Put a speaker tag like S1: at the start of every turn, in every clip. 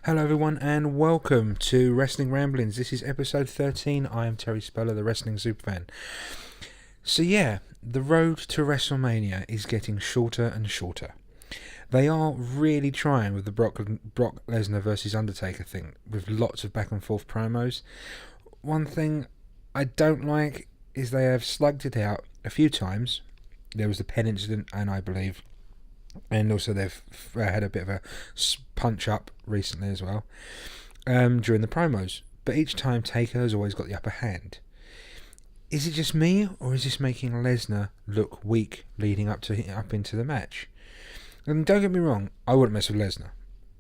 S1: Hello everyone and welcome to Wrestling Ramblings. This is episode 13. I am Terry Speller, the Wrestling Superfan. So yeah, the road to Wrestlemania is getting shorter and shorter. They are really trying with the Brock Lesnar versus Undertaker thing, with lots of back and forth promos. One thing I don't like is they have slugged it out a few times. There was the Penn incident, and I believe, and also they've had a bit of a punch up recently as well during the promos. But each time Taker has always got the upper hand. Is it just me, or is this making Lesnar look weak leading up into the match? And don't get me wrong, I wouldn't mess with Lesnar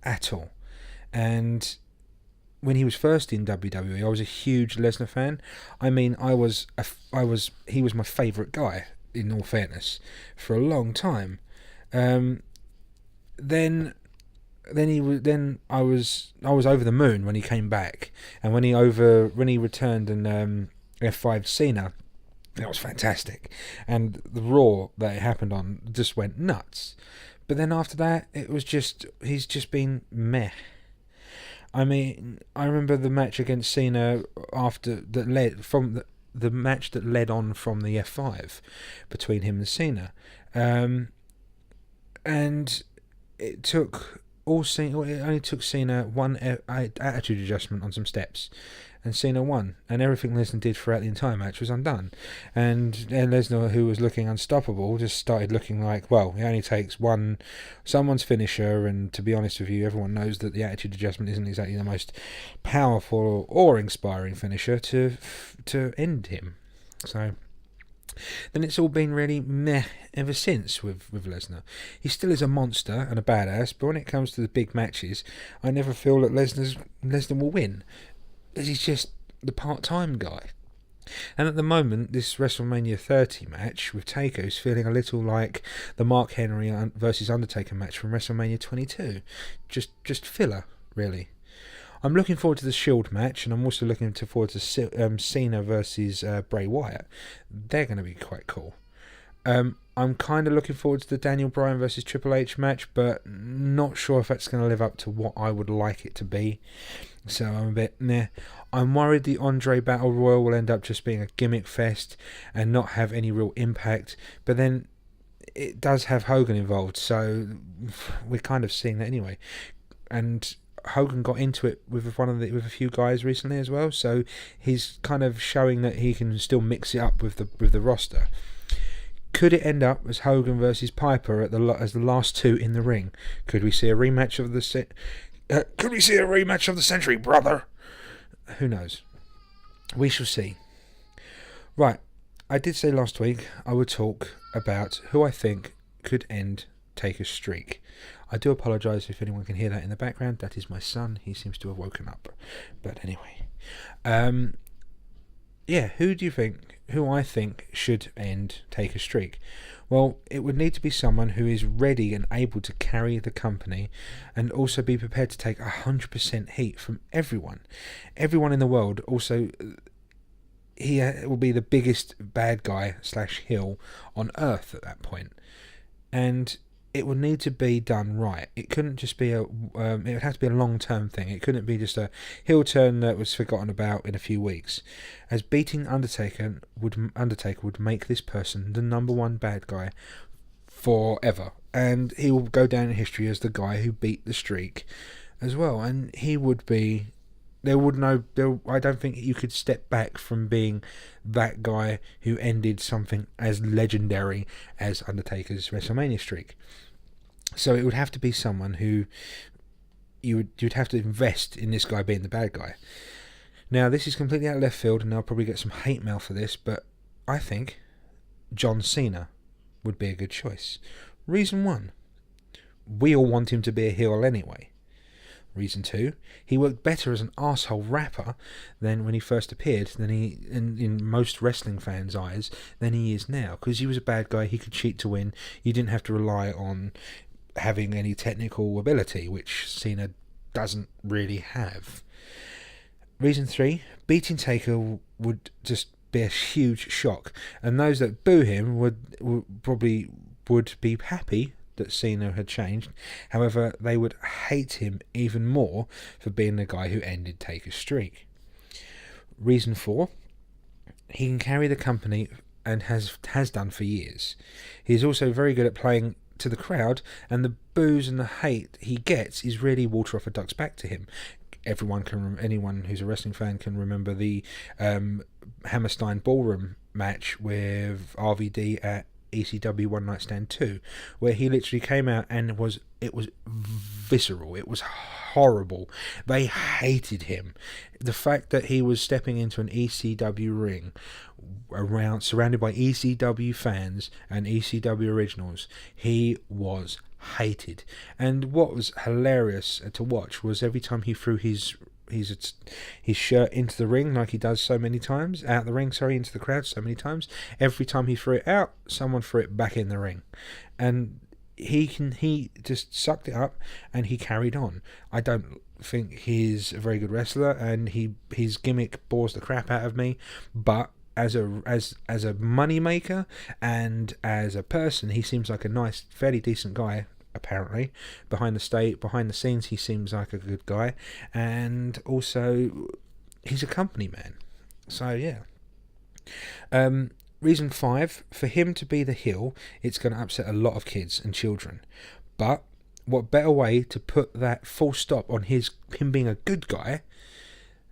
S1: at all. And when he was first in WWE, I was a huge Lesnar fan. I mean, he was my favourite guy, in all fairness, for a long time. Then I was over the moon when he came back, and when he returned and F5'd Cena, that was fantastic, and the Raw that it happened on just went nuts. But then after that, he's just been meh. I mean, I remember the match against Cena the match that led on from the F5 between him and Cena. And it only took Cena one attitude adjustment on some steps, and Cena won, and everything Lesnar did throughout the entire match was undone. And Lesnar, who was looking unstoppable, just started looking like, well, it only takes someone's finisher, and to be honest with you, everyone knows that the attitude adjustment isn't exactly the most powerful or inspiring finisher to end him. So then it's all been really meh ever since with Lesnar. He still is a monster and a badass, but when it comes to the big matches, I never feel that Lesnar will win, as he's just the part-time guy. And at the moment, this WrestleMania 30 match with Taker is feeling a little like the Mark Henry versus Undertaker match from WrestleMania 22. Just filler, really. I'm looking forward to the Shield match, and I'm also looking forward to Cena versus Bray Wyatt. They're going to be quite cool. I'm kind of looking forward to the Daniel Bryan versus Triple H match, but not sure if that's going to live up to what I would like it to be. So I'm a bit meh. I'm worried the Andre Battle Royal will end up just being a gimmick fest and not have any real impact. But then it does have Hogan involved, so we're kind of seeing that anyway. And Hogan got into it with a few guys recently as well, so he's kind of showing that he can still mix it up with the roster. Could it end up as Hogan versus Piper as the last two in the ring? Could we see a rematch of the century, brother? Who knows? We shall see. Right, I did say last week I would talk about who I think could end Taker's streak. I do apologise if anyone can hear that in the background. That is my son. He seems to have woken up. But anyway, who I think should end Taker's streak? Well, it would need to be someone who is ready and able to carry the company, and also be prepared to take 100% heat from everyone in the world. Also, he will be the biggest bad guy / heel on earth at that point, and it would need to be done right. It couldn't just be it would have to be a long-term thing. It couldn't be just a heel turn that was forgotten about in a few weeks. As beating Undertaker would make this person the number one bad guy forever, and he will go down in history as the guy who beat the streak as well. And he would be. I don't think you could step back from being that guy who ended something as legendary as Undertaker's WrestleMania streak. So it would have to be someone who you'd have to invest in this guy being the bad guy. Now, this is completely out of left field, and I'll probably get some hate mail for this, but I think John Cena would be a good choice. Reason 1, we all want him to be a heel anyway. Reason 2, he worked better as an arsehole rapper than when he first appeared, in most wrestling fans' eyes, than he is now. Because he was a bad guy, he could cheat to win. You didn't have to rely on having any technical ability, which Cena doesn't really have. Reason 3, beating Taker would just be a huge shock, and those that boo him would be happy that Cena had changed. However, they would hate him even more for being the guy who ended Taker's streak. Reason 4, he can carry the company and has done for years. He's also very good at playing to the crowd, and the boos and the hate he gets is really water off a duck's back to him. Anyone who's a wrestling fan can remember the Hammerstein Ballroom match with RVD at ECW One Night Stand 2, where he literally came out and it was visceral. It was horrible. They hated him. The fact that he was stepping into an ECW ring surrounded by ECW fans and ECW originals, he was hated. And what was hilarious to watch was every time he threw his shirt into the ring, like he does so many times, into the crowd so many times, every time he threw it out, someone threw it back in the ring. And he just sucked it up and he carried on. I don't think he's a very good wrestler, and his gimmick bores the crap out of me, but as a money maker and as a person, he seems like a nice, fairly decent guy. Apparently, behind the scenes, he seems like a good guy, and also he's a company man. So yeah. Reason 5, for him to be the heel, it's going to upset a lot of kids and children. But what better way to put that full stop on him being a good guy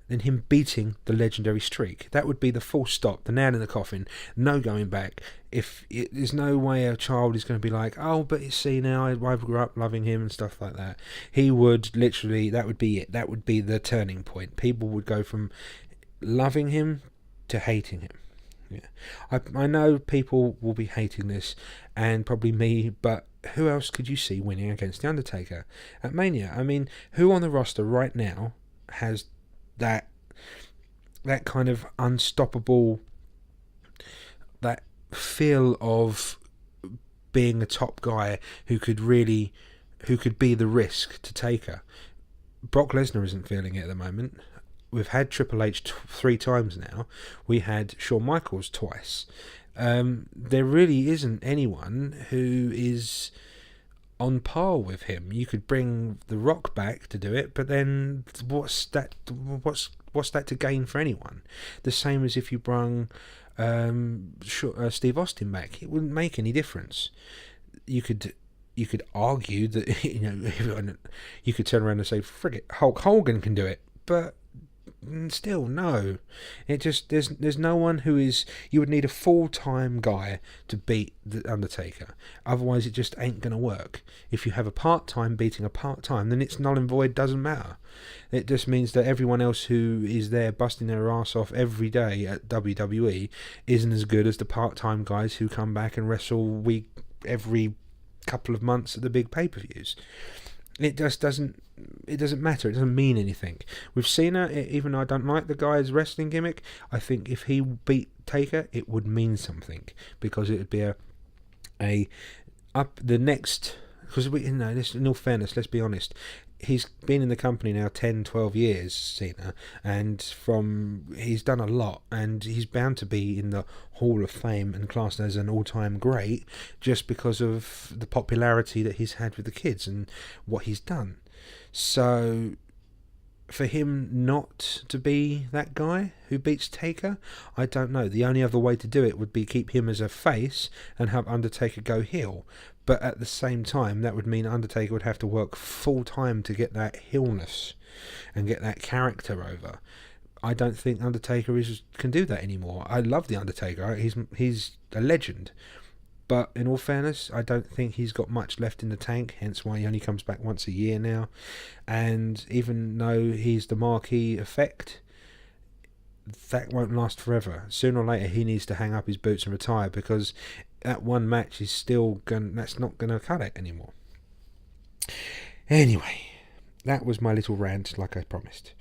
S1: than him beating the legendary streak? That would be the full stop, the nail in the coffin, no going back. There's no way a child is going to be like, oh, but it's Cena, I grew up loving him and stuff like that. He would literally, that would be it. That would be the turning point. People would go from loving him to hating him. Yeah, I know people will be hating this, and probably me, but who else could you see winning against The Undertaker at Mania? I mean, who on the roster right now has that kind of unstoppable, that feel of being a top guy who could be the risk to Taker? Brock Lesnar isn't feeling it at the moment. We've had Triple H 3 times now. We had Shawn Michaels twice. There really isn't anyone who is on par with him. You could bring The Rock back to do it, but then what's that to gain for anyone? The same as if you brought Steve Austin back. It wouldn't make any difference. You could argue that you could turn around and say, "Frig it, Hulk Hogan can do it," but still, no. It just there's no one who is. You would need a full-time guy to beat the Undertaker. Otherwise, it just ain't gonna work. If you have a part-time beating a part-time, then it's null and void. Doesn't matter. It just means that everyone else who is there busting their ass off every day at WWE isn't as good as the part-time guys who come back and wrestle every couple of months at the big pay-per-views. It just doesn't matter. It doesn't mean anything. With Cena, even though I don't like the guy's wrestling gimmick, I think if he beat Taker, it would mean something, because it would be the next. Because in all fairness, let's be honest, he's been in the company now 10, 12 years, Cena, and he's done a lot, and he's bound to be in the Hall of Fame and classed as an all-time great just because of the popularity that he's had with the kids and what he's done. So for him not to be that guy who beats Taker, I don't know. The only other way to do it would be keep him as a face and have Undertaker go heel. But at the same time, that would mean Undertaker would have to work full time to get that heelness and get that character over. I don't think Undertaker can do that anymore. I love the Undertaker. He's a legend. But in all fairness, I don't think he's got much left in the tank, hence why he only comes back once a year now. And even though he's the marquee effect, that won't last forever. Sooner or later, he needs to hang up his boots and retire, because that one match is that's not going to cut it anymore. Anyway, that was my little rant, like I promised.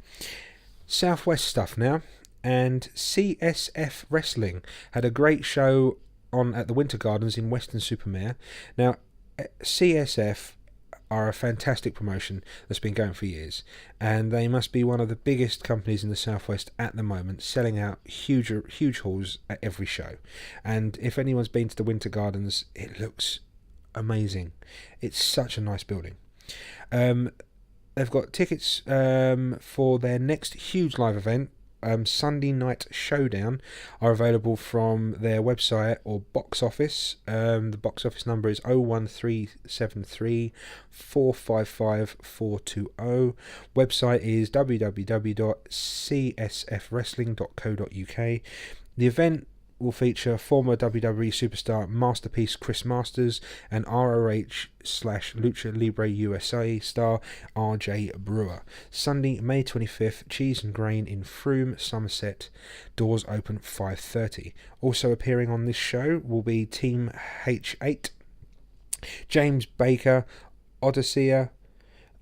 S1: Southwest stuff now, and CSF Wrestling had a great show on at the Winter Gardens in Weston-super-Mare. Now, CSF are a fantastic promotion that's been going for years, and they must be one of the biggest companies in the Southwest at the moment, selling out huge halls at every show. And if anyone's been to the Winter Gardens, it looks amazing. It's such a nice building. They've got tickets for their next huge live event, Sunday Night Showdown, are available from their website or box office. The box office number is 01373 455 420. Website is www.csfwrestling.co.uk. The event will feature former WWE superstar Masterpiece Chris Masters and ROH/Lucha Libre USA star RJ Brewer. Sunday, May 25th, Cheese and Grain in Frome, Somerset. Doors open 5:30. Also appearing on this show will be Team H8, James Baker, Odysseia,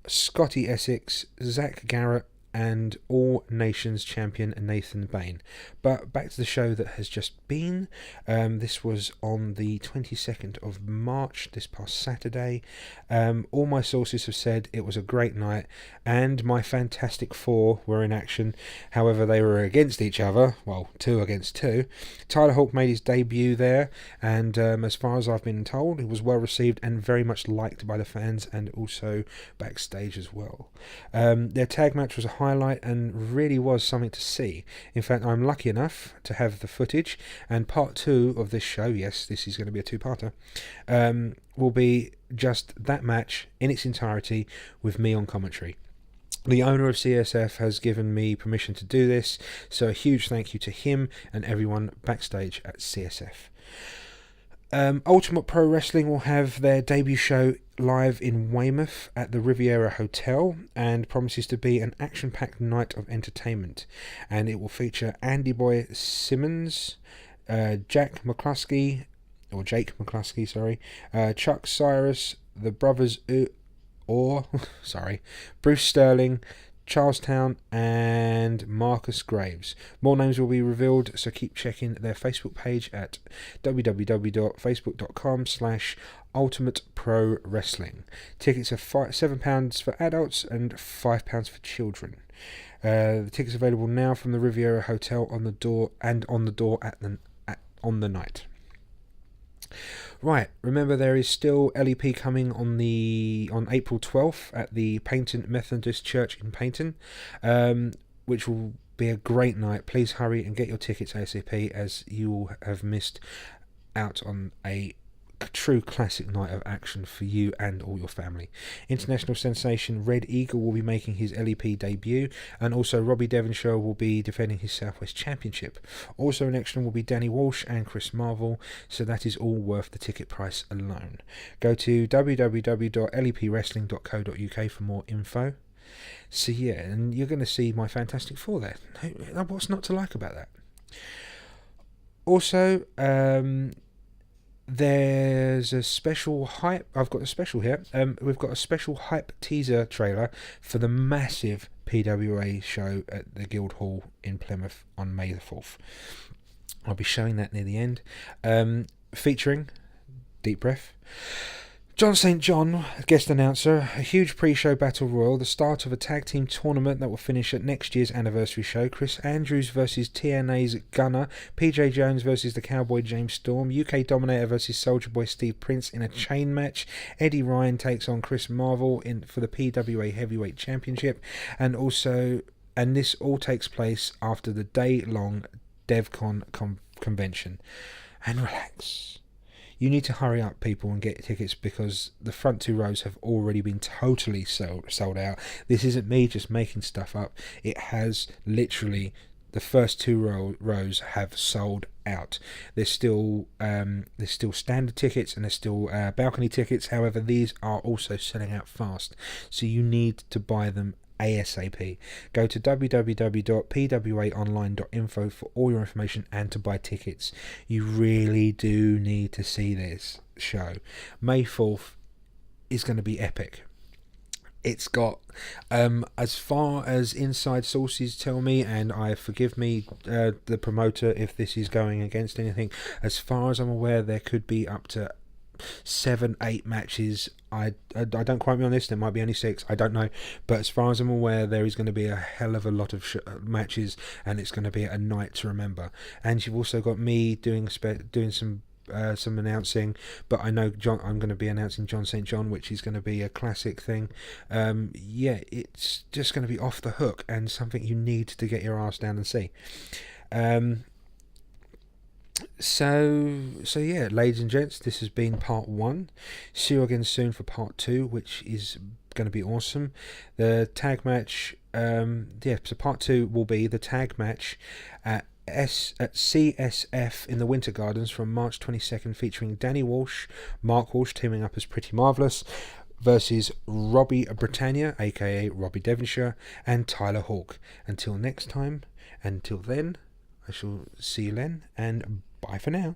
S1: Scotty Essex, Zach Garrett, and All Nations champion Nathan Bain. But back to the show that has just been. This was on the 22nd of March, this past Saturday. All my sources have said it was a great night, and my Fantastic Four were in action. However, they were against each other, well, 2 against 2. Tyler Hawk made his debut there, and as far as I've been told, it was well received and very much liked by the fans, and also backstage as well. Their tag match was a highlight and really was something to see. In fact, I'm lucky enough to have the footage, and part 2 of this show, yes, this is going to be a 2-parter, will be just that match in its entirety with me on commentary. The owner of CSF has given me permission to do this, so a huge thank you to him and everyone backstage at CSF. Ultimate Pro Wrestling will have their debut show live in Weymouth at the Riviera Hotel, and promises to be an action-packed night of entertainment. And it will feature Andy Boy Simmons, Jake McCluskey, Chuck Cyrus, the brothers Bruce Sterling, Charlestown, and Marcus Graves. More names will be revealed, so keep checking their Facebook page at www.facebook.com/Ultimate Pro Wrestling. Tickets are £7 for adults and £5 for children. The tickets are available now from the Riviera Hotel on the door on the night. Right, remember there is still LEP coming on April 12th at the Paignton Methodist Church in Paignton, which will be a great night. Please hurry and get your tickets ASAP, as you will have missed out on a true classic night of action for you and all your family. International sensation Red Eagle will be making his LEP debut, and also Robbie Devonshire will be defending his Southwest Championship. Also in action will be Danny Walsh and Chris Marvel, so that is all worth the ticket price alone. Go to www.lepwrestling.co.uk for more info. So yeah, and you're going to see my Fantastic Four there. What's not to like about that? Also, there's a special hype. I've got a special here. We've got a special hype teaser trailer for the massive PWA show at the Guildhall in Plymouth on May the 4th. I'll be showing that near the end. Featuring, deep breath, John St. John, guest announcer, a huge pre-show battle royal, the start of a tag team tournament that will finish at next year's anniversary show, Chris Andrews versus TNA's Gunner, PJ Jones versus the Cowboy James Storm, UK Dominator versus Soldier Boy Steve Prince in a chain match, Eddie Ryan takes on Chris Marvel for the PWA Heavyweight Championship, and this all takes place after the day-long DevCon convention. And relax. You need to hurry up, people, and get tickets, because the front 2 rows have already been totally sold out. This isn't me just making stuff up. It has literally, the first 2 rows have sold out. There's still standard tickets, and there's still balcony tickets. However, these are also selling out fast, so you need to buy them ASAP. Go to www.pwaonline.info for all your information and to buy tickets. You really do need to see this show. May 4th is going to be epic. It's got, as far as inside sources tell me, and forgive me, the promoter, if this is going against anything, as far as I'm aware, there could be up to 7-8 matches. I don't quote me on this, there might be only 6, I don't know, but as far as I'm aware, there is going to be a hell of a lot of matches, and it's going to be a night to remember. And you've also got me doing some some announcing, but I know I'm going to be announcing John St. John, which is going to be a classic thing. It's just going to be off the hook and something you need to get your ass down and see. So yeah, ladies and gents, this has been part 1. See you again soon for part 2, which is going to be awesome. The tag match, so part 2 will be the tag match at CSF in the Winter Gardens from March 22nd, featuring Danny Walsh, Mark Walsh teaming up as Pretty Marvellous versus Robbie Britannia, aka Robbie Devonshire, and Tyler Hawk. Until next time, until then, I shall see you then, and bye for now.